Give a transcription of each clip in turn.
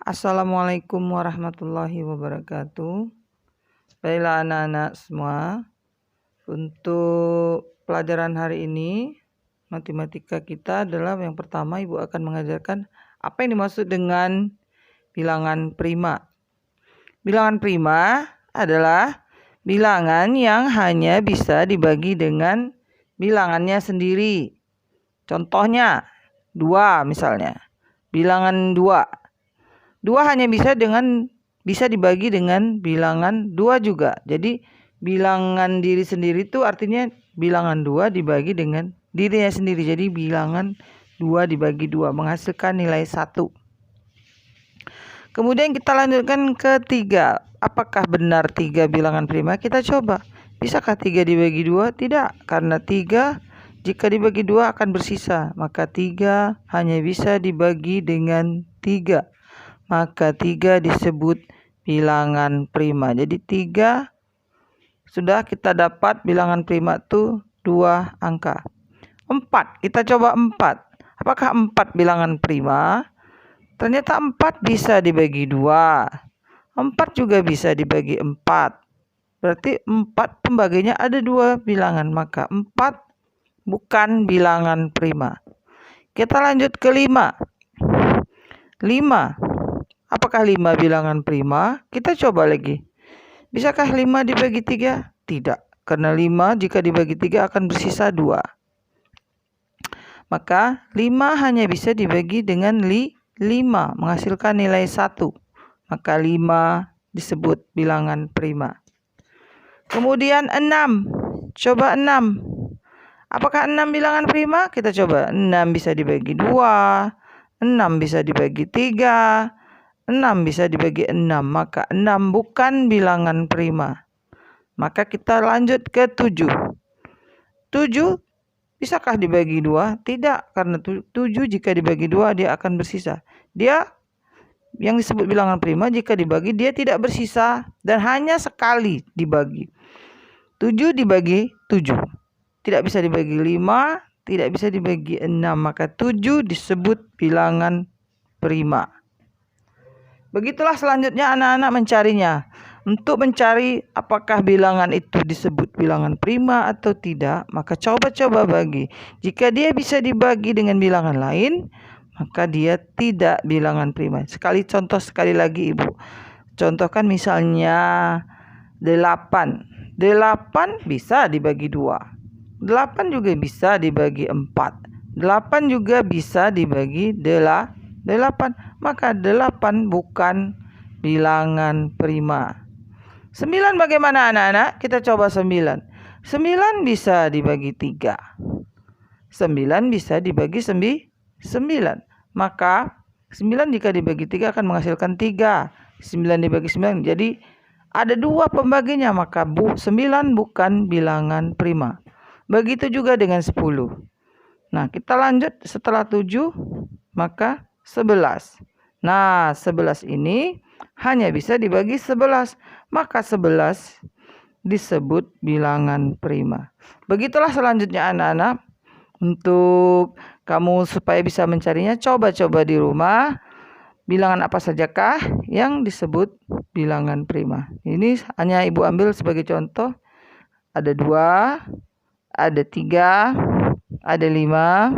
Assalamualaikum warahmatullahi wabarakatuh. Baiklah anak-anak semua, untuk pelajaran hari ini matematika kita adalah yang pertama Ibu akan mengajarkan apa yang dimaksud dengan bilangan prima. Bilangan prima adalah bilangan yang hanya bisa dibagi dengan bilangannya sendiri. Contohnya 2 misalnya. Bilangan 2. 2 hanya bisa dibagi dengan bilangan 2 juga. Jadi bilangan diri sendiri itu artinya bilangan 2 dibagi dengan dirinya sendiri. Jadi bilangan 2 dibagi 2 menghasilkan nilai 1. Kemudian kita lanjutkan ke 3. Apakah benar 3 bilangan prima? Kita coba. Bisakah 3 dibagi 2? Tidak, karena 3 jika dibagi 2 akan bersisa. Maka 3 hanya bisa dibagi dengan 3. Maka 3 disebut bilangan prima. Jadi 3 sudah kita dapat bilangan prima itu 2 angka. 4, kita coba 4. Apakah 4 bilangan prima? Ternyata 4 bisa dibagi 2. 4 juga bisa dibagi 4. Berarti 4 pembaginya ada 2 bilangan. Maka 4 bukan bilangan prima. Kita lanjut ke 5. 5. Apakah 5 bilangan prima? Kita coba lagi. Bisakah 5 dibagi 3? Tidak. Karena 5 jika dibagi 3 akan bersisa 2. Maka 5 hanya bisa dibagi dengan 5. Menghasilkan nilai 1. Maka 5 disebut bilangan prima. Kemudian 6. Coba 6. Apakah 6 bilangan prima? Kita coba. 6 bisa dibagi 2. 6 bisa dibagi 3. 6 bisa dibagi 6, maka 6 bukan bilangan prima. Maka kita lanjut ke 7. 7 bisakah dibagi 2? Tidak, karena 7 jika dibagi 2 dia akan bersisa. Dia yang disebut bilangan prima jika dibagi dia tidak bersisa dan hanya sekali dibagi. 7 dibagi 7. Tidak bisa dibagi 5, tidak bisa dibagi 6, maka 7 disebut bilangan prima. Begitulah selanjutnya anak-anak mencarinya. Untuk mencari apakah bilangan itu disebut bilangan prima atau tidak, maka coba-coba bagi. Jika dia bisa dibagi dengan bilangan lain, maka dia tidak bilangan prima. Contoh sekali lagi Ibu. Contohkan misalnya 8. 8 bisa dibagi 2. 8 juga bisa dibagi 4. 8 juga bisa dibagi 8. Maka 8 bukan bilangan prima. 9 bagaimana anak-anak? Kita coba 9. 9 bisa dibagi 3. 9 bisa dibagi 9. Maka 9 jika dibagi 3 akan menghasilkan 3. 9 dibagi 9. Jadi ada 2 pembaginya, maka 9 bukan bilangan prima. Begitu juga dengan 10. Nah, kita lanjut setelah 7, maka 11. Nah, 11 ini hanya bisa dibagi 11. Maka 11 disebut bilangan prima. Begitulah selanjutnya anak-anak. Untuk kamu supaya bisa mencarinya, coba-coba di rumah. Bilangan apa sajakah yang disebut bilangan prima? Ini hanya Ibu ambil sebagai contoh. Ada 2, ada 3, ada 5,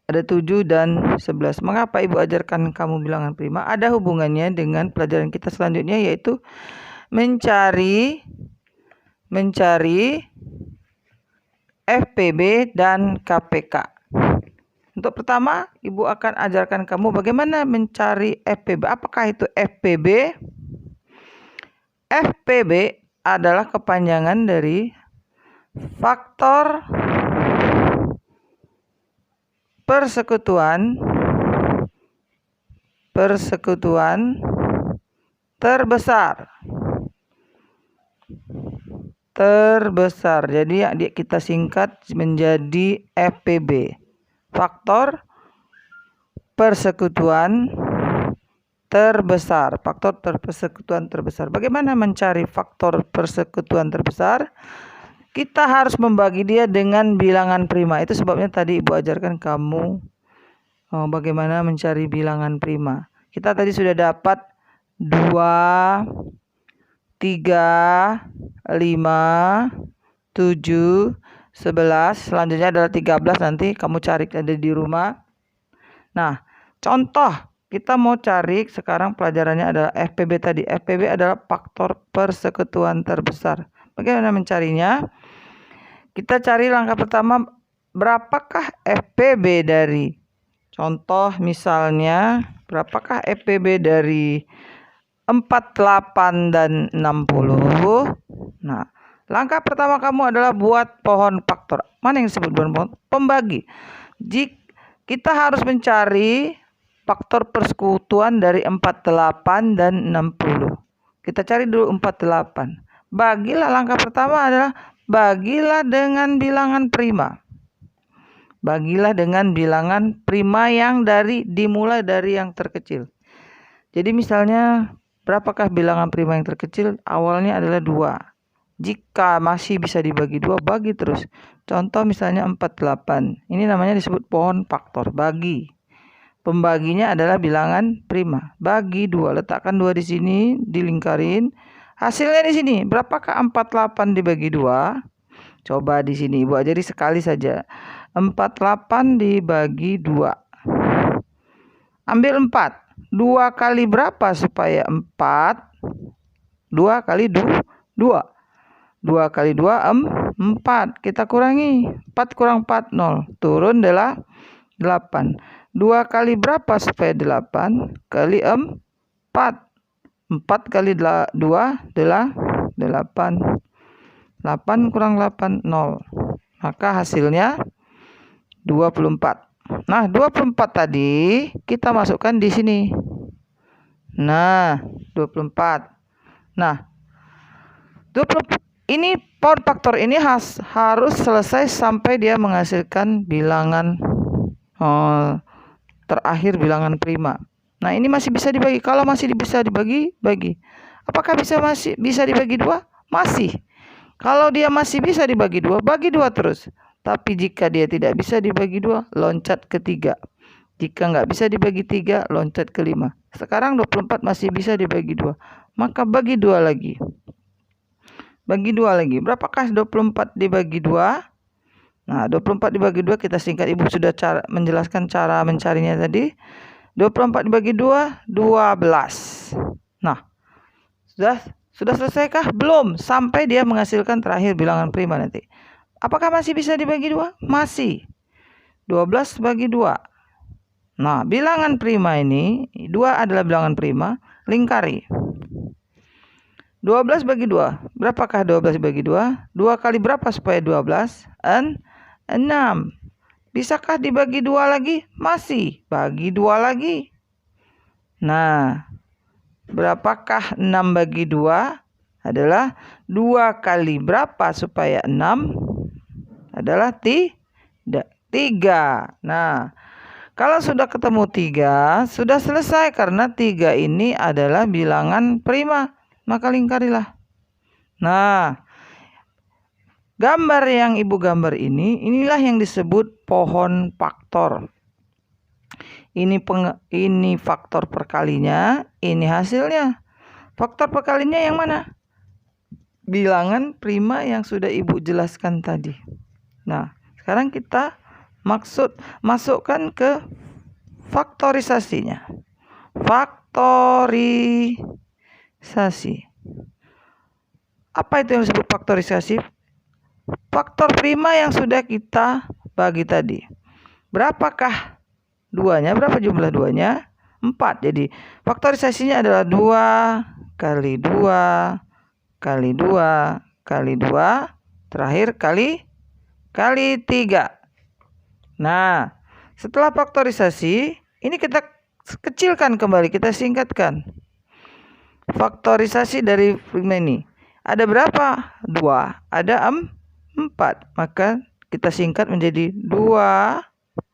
ada 7 dan 11. Mengapa Ibu ajarkan kamu bilangan prima? Ada hubungannya dengan pelajaran kita selanjutnya, yaitu mencari FPB dan KPK. Untuk pertama, Ibu akan ajarkan kamu bagaimana mencari FPB. Apakah itu FPB? FPB adalah kepanjangan dari faktor persekutuan terbesar. Jadi kita singkat menjadi FPB. Faktor persekutuan terbesar. Faktor persekutuan terbesar. Bagaimana mencari faktor persekutuan terbesar? Kita harus membagi dia dengan bilangan prima. Itu sebabnya tadi Ibu ajarkan kamu bagaimana mencari bilangan prima. Kita tadi sudah dapat 2, 3, 5, 7, 11. Selanjutnya adalah 13, nanti kamu cari ada di rumah. Nah, contoh kita mau cari sekarang pelajarannya adalah FPB tadi. FPB adalah faktor persekutuan terbesar. Bagaimana mencarinya? Kita cari langkah pertama, berapakah FPB dari, contoh misalnya, berapakah FPB dari 48 dan 60? Nah, langkah pertama kamu adalah buat pohon faktor. Mana yang disebut pohon? Pembagi. Jika kita harus mencari faktor persekutuan dari 48 dan 60. Kita cari dulu 48. Bagilah, langkah pertama adalah bagilah dengan bilangan prima. Bagilah dengan bilangan prima yang dimulai dari yang terkecil. Jadi misalnya berapakah bilangan prima yang terkecil? Awalnya adalah 2. Jika masih bisa dibagi 2, bagi terus. Contoh misalnya 48. Ini namanya disebut pohon faktor. Bagi. Pembaginya adalah bilangan prima. Bagi 2. Letakkan 2 di sini, dilingkarin. Hasilnya di sini. Berapakah 48 dibagi 2? Coba di sini Ibu ajari sekali saja. 48 dibagi 2. Ambil 4. 2 kali berapa supaya 4? 2 kali 2. 2 kali 2, 4. Kita kurangi. 4 kurang 4, 0. Turun adalah 8. 2 kali berapa supaya 8? Kali 4. 4 kali 2 adalah 8. 8 kurang 8, 0. Maka hasilnya 24. Nah, 24 tadi kita masukkan di sini. Nah, 24. Nah, 24 ini pohon faktor ini harus selesai sampai dia menghasilkan bilangan terakhir, bilangan prima. Nah, ini masih bisa dibagi. Kalau masih bisa dibagi, bagi. Apakah masih bisa dibagi 2? Masih. Kalau dia masih bisa dibagi 2, bagi 2 terus. Tapi jika dia tidak bisa dibagi 2, loncat ke 3. Jika nggak bisa dibagi 3, loncat ke 5. Sekarang 24 masih bisa dibagi 2. Maka bagi 2 lagi. Bagi 2 lagi. Berapakah 24 dibagi 2? Nah, 24 dibagi 2 kita singkat. Ibu sudah menjelaskan cara mencarinya tadi. 24 dibagi 2, 12. Nah, sudah selesaikah? Belum. Sampai dia menghasilkan terakhir bilangan prima nanti. Apakah masih bisa dibagi 2? Masih. 12 bagi 2. Nah, bilangan prima ini, 2 adalah bilangan prima, lingkari. 12 bagi 2. Berapakah 12 bagi 2? 2 kali berapa supaya 12? 6. Bisakah dibagi 2 lagi? Masih. Bagi 2 lagi. Nah, berapakah 6 bagi 2? Adalah 2 kali berapa supaya 6? Adalah 3. Nah, kalau sudah ketemu 3, sudah selesai karena 3 ini adalah bilangan prima. Maka lingkarilah. Nah, gambar yang Ibu gambar inilah yang disebut pohon faktor. Ini faktor perkalinya, ini hasilnya. Faktor perkalinya yang mana? Bilangan prima yang sudah Ibu jelaskan tadi. Nah, sekarang kita masukkan ke faktorisasinya. Faktorisasi. Apa itu yang disebut faktorisasi? Faktor prima yang sudah kita bagi tadi. Berapakah 2-nya? Berapa jumlah 2-nya? 4. Jadi faktorisasinya adalah 2 kali 2 kali 2 kali 2 terakhir kali 3. Nah, setelah faktorisasi ini kita kecilkan kembali, kita singkatkan. Faktorisasi dari prima ini ada berapa? 2. Ada 4. Maka kita singkat menjadi 2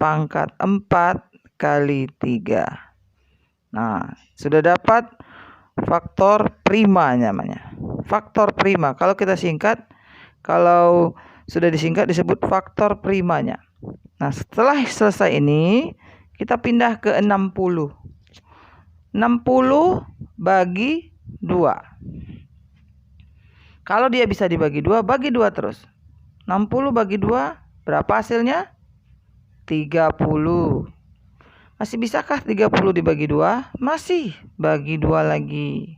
pangkat 4 kali 3. Nah, sudah dapat faktor prima namanya. Faktor prima. Kalau kita singkat, kalau sudah disingkat disebut faktor primanya. Nah, setelah selesai ini, kita pindah ke 60. 60 bagi 2. Kalau dia bisa dibagi 2, bagi 2 terus. 60 bagi 2, berapa hasilnya? 30. Masih bisakah 30 dibagi 2? Masih, bagi 2 lagi.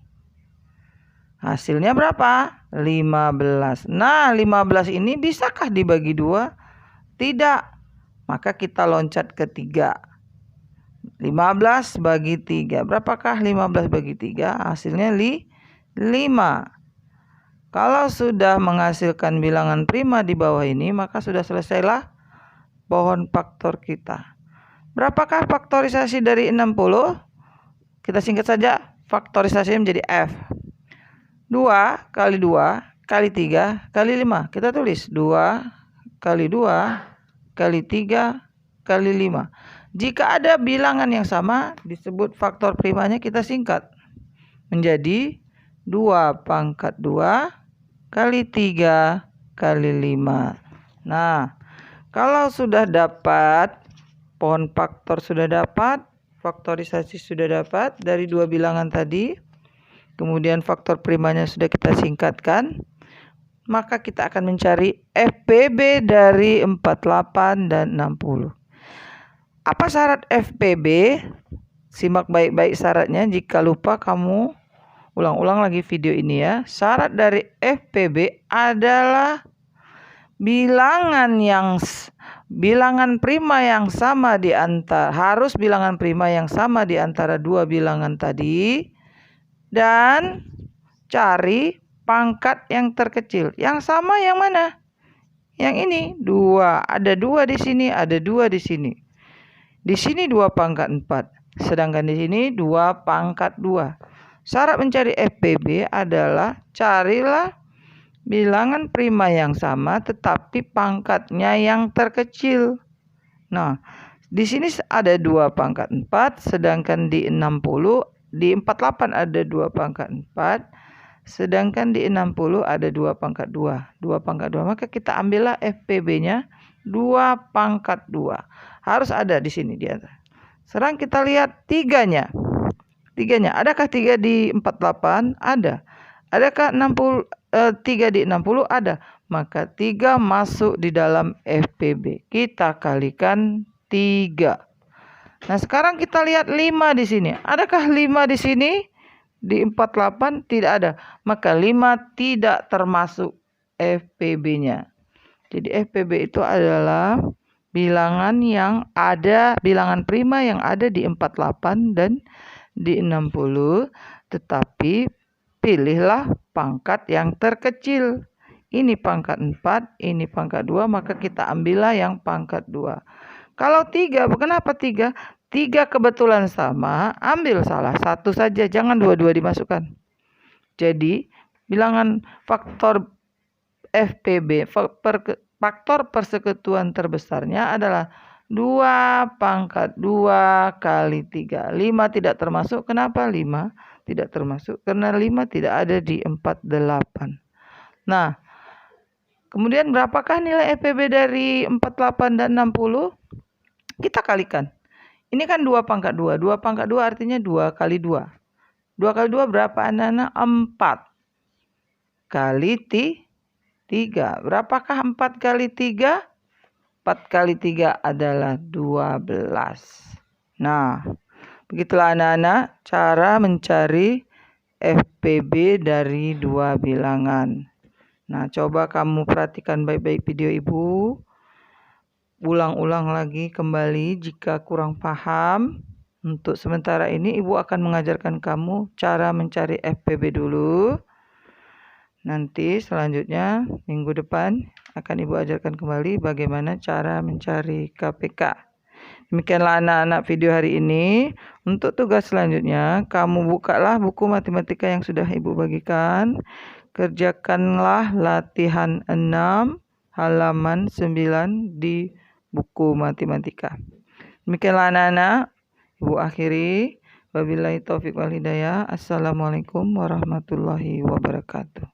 Hasilnya berapa? 15. Nah, 15 ini bisakah dibagi 2? Tidak. Maka kita loncat ke 3. 15 bagi 3. Berapakah 15 bagi 3? Hasilnya 5. Kalau sudah menghasilkan bilangan prima di bawah ini, maka sudah selesailah pohon faktor kita. Berapakah faktorisasi dari 60? Kita singkat saja, faktorisasi menjadi F. 2 kali 2 kali 3 kali 5. Kita tulis 2 kali 2 kali 3 kali 5. Jika ada bilangan yang sama, disebut faktor primanya, kita singkat menjadi 2 pangkat 2 kali 3 kali 5. Nah, kalau sudah dapat, pohon faktor sudah dapat, faktorisasi sudah dapat dari dua bilangan tadi, kemudian faktor primanya sudah kita singkatkan, maka kita akan mencari FPB dari 48 dan 60. Apa syarat FPB? Simak baik-baik syaratnya. Jika lupa, kamu ulang-ulang lagi video ini ya. Syarat dari FPB adalah bilangan prima yang sama di antara, harus bilangan prima yang sama di antara dua bilangan tadi, dan cari pangkat yang terkecil. Yang sama yang mana? Yang ini, 2. Ada 2 di sini, ada 2 di sini. Di sini 2 pangkat 4, sedangkan di sini 2 pangkat 2. Syarat mencari FPB adalah carilah bilangan prima yang sama tetapi pangkatnya yang terkecil. Nah, di sini ada 2 pangkat 4, sedangkan di 60, di 48 ada 2 pangkat 4, sedangkan di 60 ada 2 pangkat 2. 2 pangkat 2, maka kita ambillah FPB-nya 2 pangkat 2. Harus ada di sini di atas. Sekarang kita lihat 3-nya. 3-nya, adakah 3 di 48? Ada. Adakah 3 di 60? Ada. Maka 3 masuk di dalam FPB. Kita kalikan 3. Nah, sekarang kita lihat 5 di sini. Adakah 5 di sini? Di 48 tidak ada. Maka 5 tidak termasuk FPB-nya. Jadi FPB itu adalah bilangan prima yang ada di 48 dan di 60, tetapi pilihlah pangkat yang terkecil. Ini pangkat 4, ini pangkat 2, maka kita ambillah yang pangkat 2. Kalau 3, kenapa 3? 3 kebetulan sama, ambil salah satu saja, jangan dua-dua dimasukkan. Jadi, bilangan faktor FPB, faktor persekutuan terbesarnya adalah 2 pangkat 2 kali 3. 5 tidak termasuk. Kenapa 5 tidak termasuk? Karena 5 tidak ada di 48. Nah, kemudian berapakah nilai FPB dari 48 dan 60? Kita kalikan. Ini kan 2 pangkat 2. 2 pangkat 2 artinya 2 kali 2. 2 kali 2 berapa anak-anak? 4 kali 3. Berapakah 4 kali 3? 4 kali 3 adalah 12. Nah, begitulah anak-anak cara mencari FPB dari dua bilangan. Nah, coba kamu perhatikan baik-baik video ibu. Ulang-ulang lagi kembali jika kurang paham. Untuk sementara ini ibu akan mengajarkan kamu cara mencari FPB dulu. Nanti selanjutnya minggu depan akan ibu ajarkan kembali bagaimana cara mencari KPK. Demikianlah anak-anak video hari ini. Untuk tugas selanjutnya, kamu bukalah buku matematika yang sudah ibu bagikan. Kerjakanlah latihan 6 halaman 9 di buku matematika. Demikianlah anak-anak, ibu akhiri. Wabillahi taufiq wal hidayah. Assalamualaikum warahmatullahi wabarakatuh.